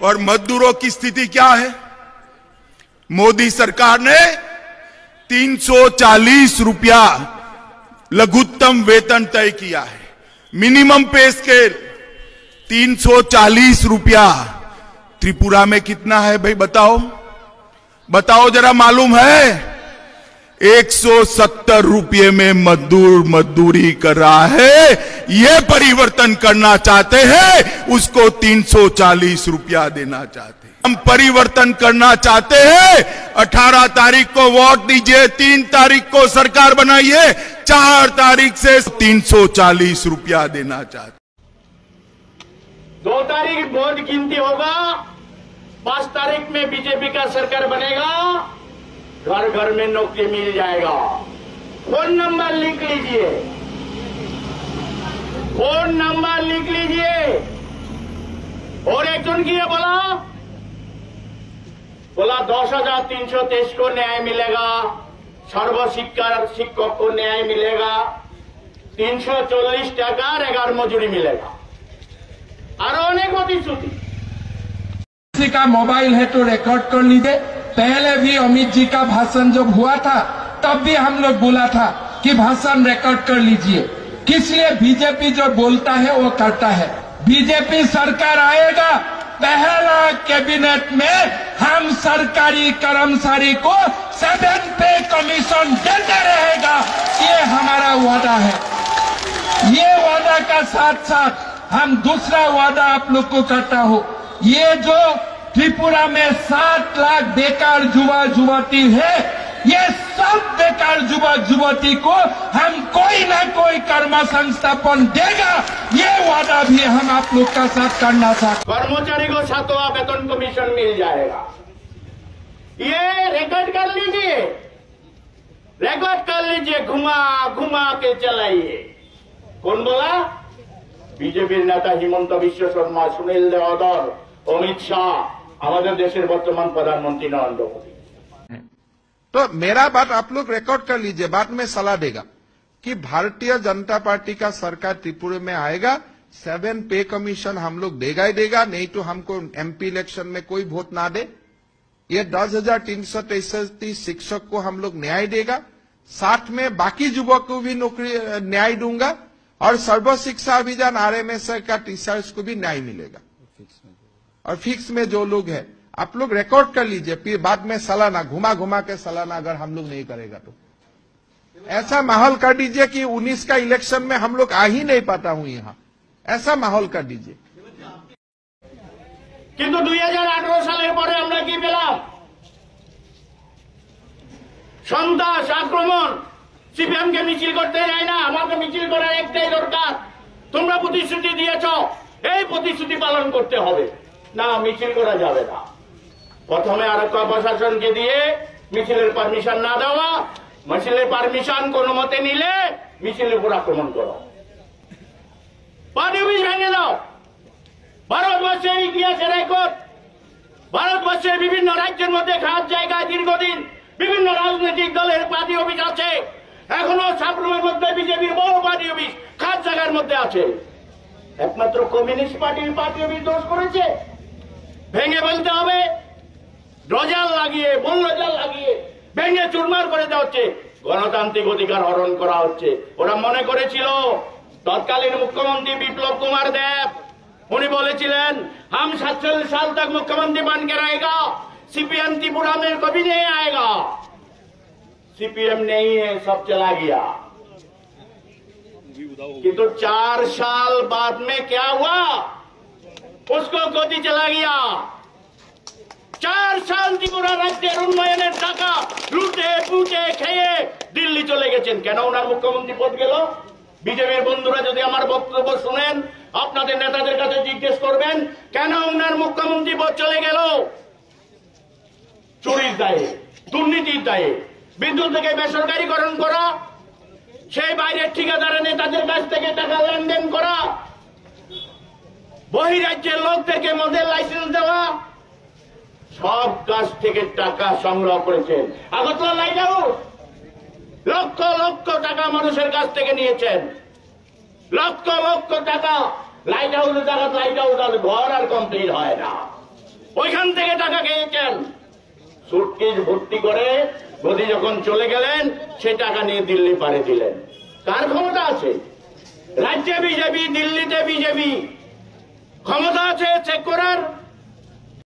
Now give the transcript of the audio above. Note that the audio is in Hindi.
और मजदूरों की स्थिति क्या है? मोदी सरकार ने 340 रुपया लघुत्तम वेतन तय किया है। मिनिमम पे स्केल 340 रुपया। त्रिपुरा में कितना है भाई बताओ? बताओ जरा, मालूम है? 170 रुपये में मजदूर मजदूरी कर रहा है। ये परिवर्तन करना चाहते हैं, उसको 340 रुपया देना चाहते हैं। हम परिवर्तन करना चाहते हैं। 18 तारीख को वोट दीजिए, 3 तारीख को सरकार बनाइए, 4 तारीख से 340 रुपया देना चाहते हैं। 2 तारीख वोट गिनती होगा, 5 तारीख में बीजेपी का सरकार बनेगा, घर घर में नौकरी मिल जाएगा। फोन नंबर लिख लीजिए, फोन नंबर लिख लीजिए। और एक जन की बोला 10,323 को न्याय मिलेगा, शिक्षक को न्याय मिलेगा, 340 টাকা रेगार मजूरी मिलेगा, और अनेक प्रतिश्रुति। किसी का मोबाइल है तो रिकॉर्ड कर लीजिए। पहले भी अमित जी का भाषण जब हुआ था तब भी हम लोग बोला था कि भाषण रिकॉर्ड कर लीजिए। किस लिए? बीजेपी जो बोलता है वो करता है। बीजेपी सरकार आएगा, पहला कैबिनेट में हम सरकारी कर्मचारी को 7 पे कमीशन देते रहेगा, ये हमारा वादा है। ये वादा का साथ साथ हम दूसरा वादा आप लोग को करता हूँ, ये जो त्रिपुरा में 7 लाख बेकार युवा युवती है, ये सब बेकार युवक युवती को हम कोई ना कोई कर्म संस्थापन देगा, ये वादा भी हम आप लोग का साथ करना चाहते। कर्मचारी को 7वां वेतन कमीशन मिल जाएगा। ये रिकॉर्ड कर लीजिए, रिकॉर्ड कर लीजिए, घुमा घुमा के चलाइए। कौन बोला? बीजेपी नेता हिमंत बिश्व शर्मा, सुनील देवधर, अमित शाह, हमारे देश वर्तमान प्रधानमंत्री नरेंद्र मोदी। तो मेरा बात आप लोग रिकॉर्ड कर लीजिए, बाद में सलाह देगा कि भारतीय जनता पार्टी का सरकार त्रिपुरा में आएगा, 7 पे कमीशन हम लोग देगा ही देगा, नहीं तो हमको एमपी इलेक्शन में कोई वोट ना दे। ये 10,333 शिक्षक को हम लोग न्याय देगा, साथ में बाकी युवक को भी नौकरी न्याय दूंगा, और सर्व शिक्षा अभियान RMS का टीचर्स को भी न्याय मिलेगा। और फिक्स में जो लोग हैं, आप लोग रिकॉर्ड कर लीजिए, फिर बाद में सालाना घुमा घुमा के सालाना अगर हम लोग नहीं करेगा तो ऐसा माहौल कर दीजिए कि 19 का इलेक्शन में हम लोग आ ही नहीं पाता हूं यहां, ऐसा माहौल कर दीजिए। किंतु 2018 सालेर परे আমরা কি পেলাম? সন্ত্রাস, আক্রমণ। সিপিএম কে মিছিল করতে যায় না, আমাকে মিছিল করার একটাই দরকার। তোমরা প্রতিশ্রুতি দিয়েছো, এই প্রতিশ্রুতি পালন করতে হবে। না, মিছিল করা যাবে না। প্রথমে আরক্ষা প্রশাসনকে দিয়ে মিছিলের পারমিশন না দেওয়া, মিছিলের পারমিশন কোনো মতে নিলে মিছিলের উপর আক্রমণ করো, পার্টি অফিস ভেঙে দাও। ভারতবর্ষের ইতিহাসের রেকর্ড, ভারতবর্ষের বিভিন্ন রাজ্যের মধ্যে খাস জায়গায় দীর্ঘদিন বিভিন্ন রাজনৈতিক দলের পার্টি অফিস আছে। এখনো সাবরুমের মধ্যে বিজেপির বড় পার্টি অফিস খাস জায়গার মধ্যে আছে। একমাত্র কমিউনিস্ট পার্টির পার্টি অফিস দোষ করেছে, ভেঙে বলতে হবে। ড্রজাল লাগিয়ে, বুলডোজার লাগিয়ে ভেঙে চুরমার করে দেওয়া হচ্ছে, গণতান্ত্রিক অধিকার হরণ করা হচ্ছে। ওরা মনে করেছিল তৎকালীন মুখ্যমন্ত্রী বিপ্লব কুমার দেব, उन्हें बोलेছিলেন हम 47 साल तक मुख्यमंत्री बन के रहेगा, सीपीएम त्रिपुरा में कभी नहीं आएगा। सीपीएम नहीं है, सब चला गया। किंतु 4 साल बाद में क्या हुआ? उसको गति चला गया। 4 साल त्रिपुरा राज्যের উন্নয়নের টাকা লুটে পুটে খেয়ে দিল্লি চলে গেছেন। কেন ওনার মুখ্যমন্ত্রী পদ গেল? বিজেপির বন্ধুরা যদি আমার বক্তব্য শুনেন, আপনাদের নেতাদের কাছে জিজ্ঞেস করবেন কেন ওনার মুখ্যমন্ত্রী পদ চলে গেল? চুরির দায়ে, দুর্নীতির দায়ে, বিদ্যুৎ থেকে বেসরকারীকরণ করা, সেই বাইরের ঠিকাদারের নেতাদের কাছ থেকে টাকা লেনদেন করা, বহিরাজ্যের লোকদেরকে মদের লাইসেন্স দেওয়া, সব কাছ থেকে টাকা সংগ্রহ করেছেন। আগরতলা লাইট হাউস লক্ষ লক্ষ টাকা মানুষের কাছ থেকে নিয়েছেন, লক্ষ লক্ষ টাকা। লাইট হাউসে টাকা, লাইট হাউস আর ঘর আর কমপ্লিট হয় না। ওইখান থেকে টাকা খেয়েছেন। সুটকেস ভর্তি করে মোদি যখন চলে গেলেন সে টাকা নিয়ে দিল্লি পাড়ে দিলেন। কার ক্ষমতা আছে? রাজ্যে বিজেপি, দিল্লিতে বিজেপি, ক্ষমতা আছে চেক করার।